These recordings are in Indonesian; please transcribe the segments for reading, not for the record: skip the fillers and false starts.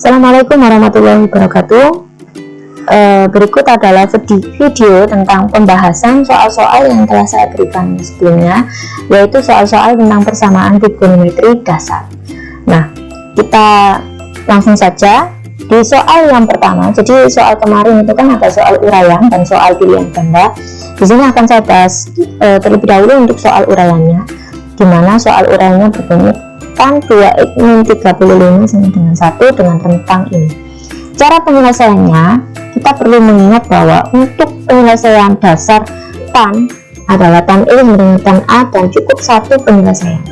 Assalamualaikum warahmatullahi wabarakatuh. Berikut adalah video tentang pembahasan soal-soal yang telah saya berikan sebelumnya, yaitu soal-soal tentang persamaan trigonometri dasar. Nah, kita langsung saja di soal yang pertama. Jadi soal kemarin itu kan ada soal uraian dan soal pilihan ganda. Di sini akan saya bahas terlebih dahulu untuk soal uraiannya, di mana soal uraiannya berbunyi tan 2x min 35 sama dengan 1 dengan rentang ini. Cara penyelesaiannya, kita perlu mengingat bahwa untuk penyelesaian dasar tan adalah tan E dengan tan A dan cukup satu penyelesaian.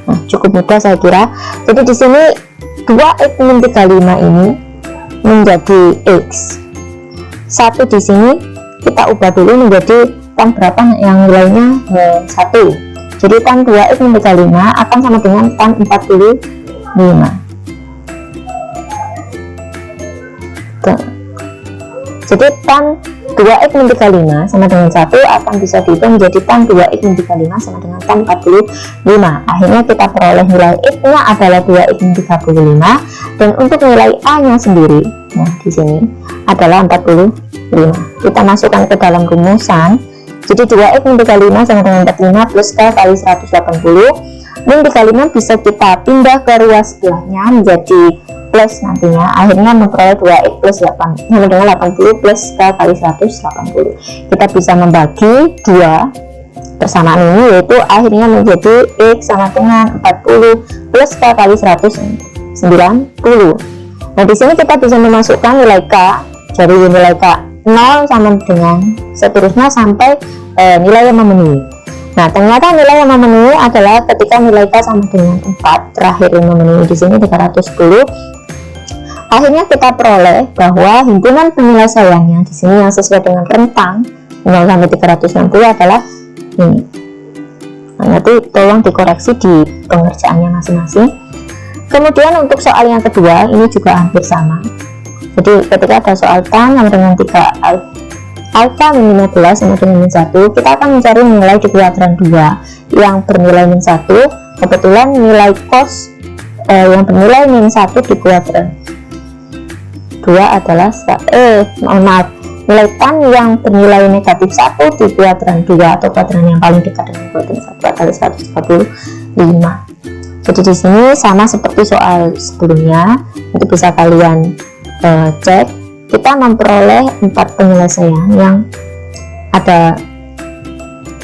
Nah, cukup mudah saya kira. Jadi di sini 2x min 35 ini menjadi x. Satu di sini kita ubah dulu menjadi tan berapa yang nilainya 1. Jadi tan 2x min 35 akan sama dengan tan 45. Jadi tan 2x min 35 sama dengan 1 akan bisa dihitung menjadi tan 2x min 35 sama dengan tan 45. Akhirnya kita peroleh nilai x-nya adalah 2x min 35 dan untuk nilai a-nya sendiri, nah di sini adalah 45. Kita masukkan ke dalam rumusan. Jadi 2x min 35 sama dengan 45 plus k kali 180. Min 35 bisa kita pindah ke ruas sebelahnya menjadi plus nantinya. Akhirnya memperoleh 2x plus 8 sama dengan 80 plus k kali 180. Kita bisa membagi 2 persamaan ini, yaitu akhirnya menjadi x sama dengan 40 plus k kali 190. Nah di sini kita bisa memasukkan nilai k. Jadi nilai k 0 sama dengan seterusnya sampai nilai yang memenuhi. Nah ternyata nilai yang memenuhi adalah ketika nilai k sama dengan 4, terakhir yang memenuhi di sini 310. Akhirnya kita peroleh bahwa himpunan penyelesaiannya di sini yang sesuai dengan rentang 0 sampai 360 adalah ini. Nah, nanti tolong dikoreksi di pengerjaannya masing-masing. Kemudian untuk soal yang kedua ini juga hampir sama. Jadi ketika ada soal tan sama dengan 3 alfa min 15 sama dengan min 1, kita akan mencari nilai di kuadran 2 yang bernilai min 1. Kebetulan nilai cos yang bernilai min 1 di kuadran 2 adalah nilai tan yang bernilai negatif 1 di kuadran 2 atau kuadran yang paling dekat dengan kuadran 1 adalah 145. Jadi di sini sama seperti soal sebelumnya, itu bisa kalian cek. Kita memperoleh 4 penyelesaian yang ada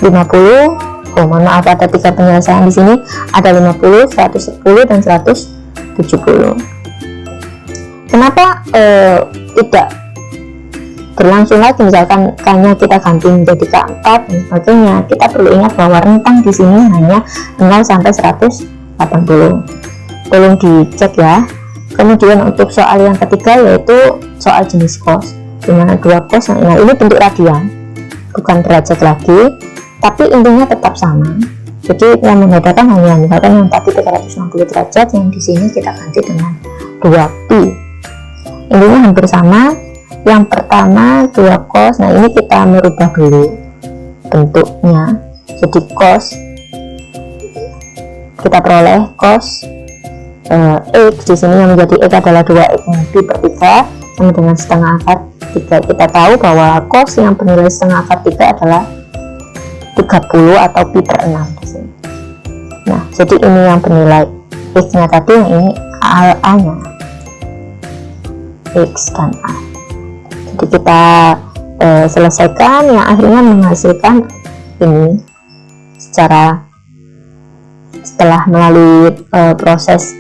50. Mohon maaf, ada 3 penyelesaian di sini, ada 50, 110 dan 170. Kenapa tidak berlangsung lagi, misalkan k-nya kita ganti menjadi k4 dan sebagainya? Kita perlu ingat bahwa rentang di sini hanya 0 sampai 180. Tolong dicek ya. Kemudian untuk soal yang ketiga yaitu soal jenis cos, dimana 2 cos, nah ini bentuk radian, bukan derajat lagi, tapi intinya tetap sama. Jadi yang membedakan hanya misalkan yang tadi 360 derajat, yang di sini kita ganti dengan 2pi. Intinya hampir sama. Yang pertama 2 cos, nah ini kita merubah dulu bentuknya. Jadi cos, kita peroleh cos x di sini yang menjadi x adalah 2x min pi per 3 sama dengan setengah akar 3. Kita tahu bahwa cos yang bernilai setengah akar 3 adalah 30 atau pi per 6 di sini. Nah, jadi ini yang bernilai x-nya tadi, yang ini a-nya x dan a. Jadi kita selesaikan yang akhirnya menghasilkan ini setelah melalui proses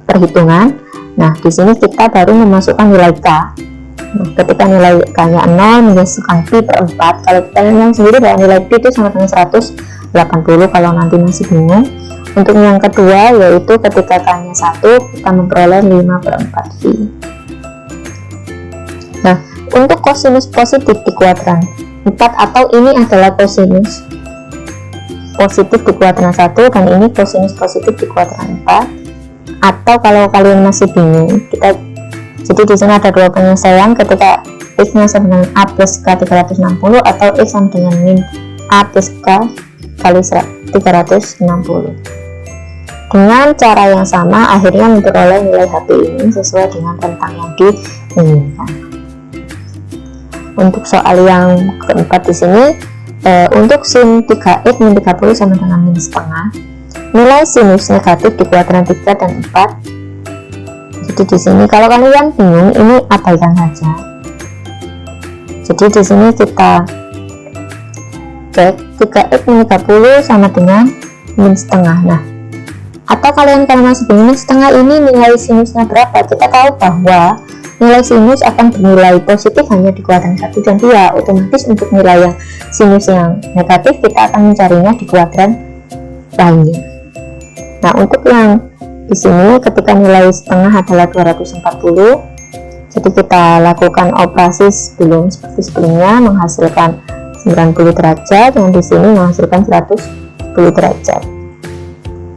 perhitungan. Nah di sini kita baru memasukkan nilai k. Nah, ketika nilai k-nya 0 menghasilkan pi per 4. Kalau kita yang sendiri bahwa nilai pi itu sama dengan 180 kalau nanti masih bingung. Untuk yang kedua yaitu ketika k-nya 1, kita memperoleh 5 per 4 pi. Nah untuk kosinus positif di kuadran 4, atau ini adalah kosinus positif di kuadran 1 dan ini kosinus positif di kuadran 4. Atau kalau kalian masih bingung, jadi di sini ada 2 penyelesaian ketika x-nya sama dengan a plus k 360 atau x sama dengan min a plus k kali 360. Dengan cara yang sama, akhirnya memperoleh nilai HP ini sesuai dengan rentang yang diinginkan. Untuk soal yang keempat di sini, untuk sin 3x min 30 sama dengan min setengah, nilai sinus negatif di kuadran 3 dan 4. Jadi di sini kalau kalian bingung, ini abaikan saja. Jadi di sini kita cek 3x min 30 sama dengan min setengah. Nah, atau kalian kalau masih bingung min setengah ini nilai sinusnya berapa, kita tahu bahwa nilai sinus akan bernilai positif hanya di kuadran 1 dan 2. Otomatis untuk nilai yang sinus yang negatif kita akan mencarinya di kuadran lainnya. Nah, untuk yang di sini ketika nilai setengah adalah 240, jadi kita lakukan operasi seperti sebelumnya, menghasilkan 90 derajat, yang di sini menghasilkan 110 derajat.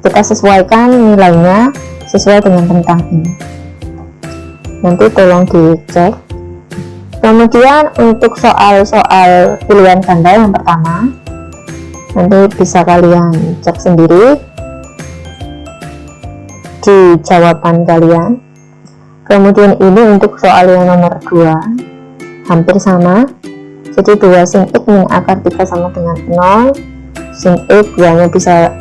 Kita sesuaikan nilainya sesuai dengan rentang ini. Nanti tolong dicek. Kemudian untuk soal-soal pilihan ganda yang pertama, nanti bisa kalian cek sendiri di jawaban kalian. Kemudian ini untuk soal yang nomor 2, hampir sama. Jadi 2 sin x min akar 3 sama dengan 0. Sin x 2 nya bisa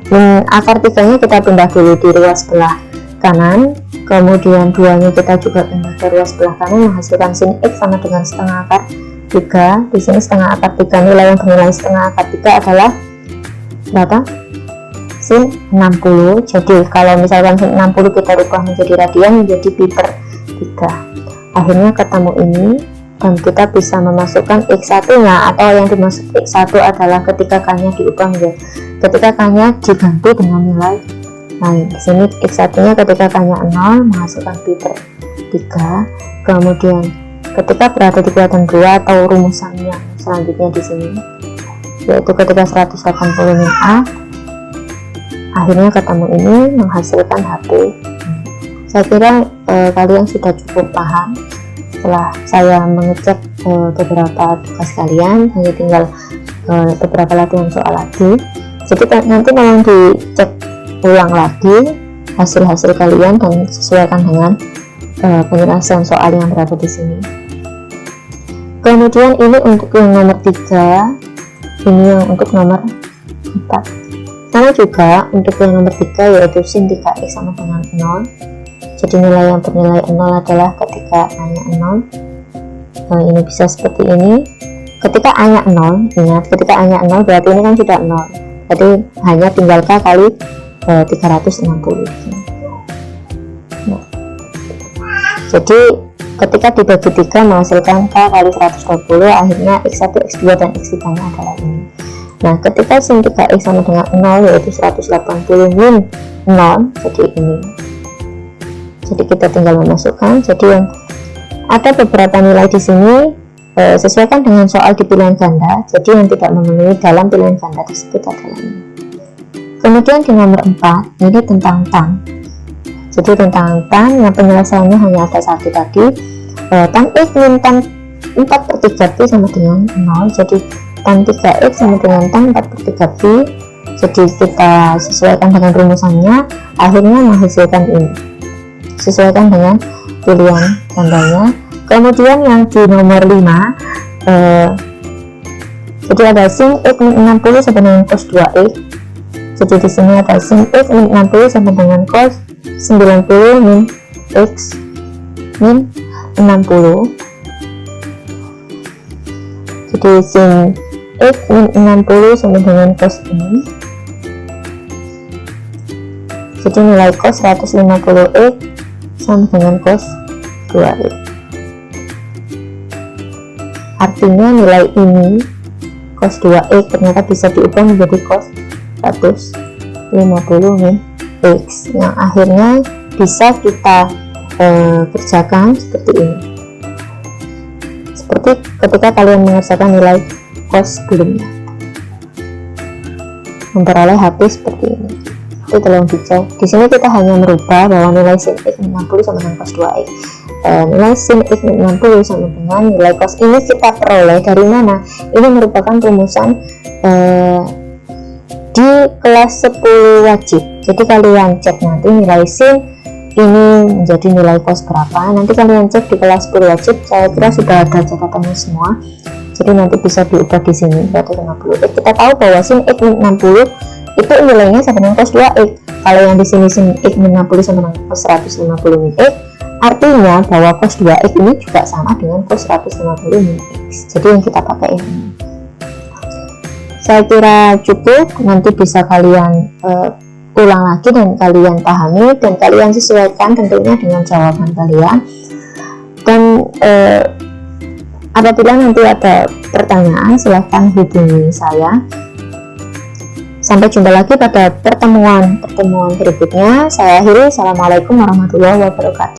min akar 3 nya kita pindah dulu di ruas sebelah kanan, kemudian 2 nya kita juga pindah ke ruas sebelah kanan, menghasilkan sin x sama dengan setengah akar 3. Di sini setengah akar 3, nilai yang bernilai setengah akar 3 adalah berapa? Sin 60. Jadi kalau misalkan sin 60 kita rubah menjadi radian, menjadi pi per 3. Akhirnya ketemu ini, dan kita bisa memasukkan x1 nya, atau yang dimaksud x1 adalah ketika k nya diubah menjadi, ketika k nya diganti dengan nilai lain. Di sini x1 nya ketika k nya 0 menghasilkan pi per 3. Kemudian ketika berada di kuadran 2 atau rumusannya selanjutnya di sini, yaitu ketika 180 min a, akhirnya ketemu ini menghasilkan HP. Saya kira kalian sudah cukup paham. Setelah saya mengecek beberapa tugas kalian, hanya tinggal beberapa latihan soal lagi. Jadi nanti tolong dicek ulang lagi hasil-hasil kalian dan sesuaikan dengan penyelesaian soal yang berada di sini. Kemudian ini untuk yang nomor 3, ini yang untuk nomor 4. Sama juga untuk yang nomor 3, yaitu sin 3x sama dengan 0. Jadi nilai yang bernilai 0 adalah ketika A-nya 0. Nah, ini bisa seperti ini. Ketika A-nya 0, ingat ketika A-nya 0 berarti ini kan sudah 0. Jadi hanya tinggal K kali 360. Nah, jadi ketika dibagi 3 menghasilkan K kali 120, akhirnya X1, X2, dan X3 nya adalah ini. Nah, ketika sin 3x sama dengan 0, yaitu 180 min 0, jadi ini. Jadi kita tinggal memasukkan. Jadi yang ada beberapa nilai di sini sesuaikan dengan soal di pilihan ganda. Jadi yang tidak memenuhi dalam pilihan ganda tersebut adalah ini. Kemudian di nomor 4, ini tentang tan. Jadi tentang tan yang penyelesaiannya hanya ada satu tadi, tan x min tan 4/3 pi sama dengan 0. Jadi tan 3x sama dengan tan 4/3 pi. Jadi kita sesuaikan dengan rumusannya, akhirnya menghasilkan ini. Sesuaikan dengan pilihan gandanya. Kemudian yang di nomor 5, jadi ada sin x min 60 sama dengan cos 2x. Jadi di sini ada sin x min 60 sama dengan cos 90 min x min 60. Jadi sin x min 60 sama dengan cos ini. Jadi nilai cos 150x sama dengan cos 2x. Artinya nilai ini cos 2x ternyata bisa diubah menjadi cos 150 min x, yang akhirnya bisa kita kerjakan seperti ini. Seperti ketika kalian mengerjakan nilai cos sebelumnya, memperoleh HP seperti ini. Itu tolong dicek. Di sini kita hanya merubah bahwa nilai sin x min 60 sama dengan cos 2x. Nilai sin x min 60 sama dengan nilai cos ini kita peroleh dari mana? Ini merupakan rumusan di kelas 10 wajib. Jadi kalian cek nanti nilai sin ini menjadi nilai cos berapa, nanti kalian cek di kelas berwajib. Saya kira sudah ada catatannya semua, jadi nanti bisa diubah di sini 250x. Kita tahu bahwa sin x min 60 itu nilainya sama dengan cos 2x. Kalau yang di sini sin x min 60 sama dengan cos 150 min x, artinya bahwa cos 2x ini juga sama dengan cos 150 min x. Jadi yang kita pakai ini. Saya kira cukup, nanti bisa kalian ulang lagi dan kalian pahami dan kalian sesuaikan tentunya dengan jawaban kalian. Dan apabila nanti ada pertanyaan silahkan hubungi saya. Sampai jumpa lagi pada pertemuan berikutnya. Saya akhiri. Assalamualaikum warahmatullahi wabarakatuh.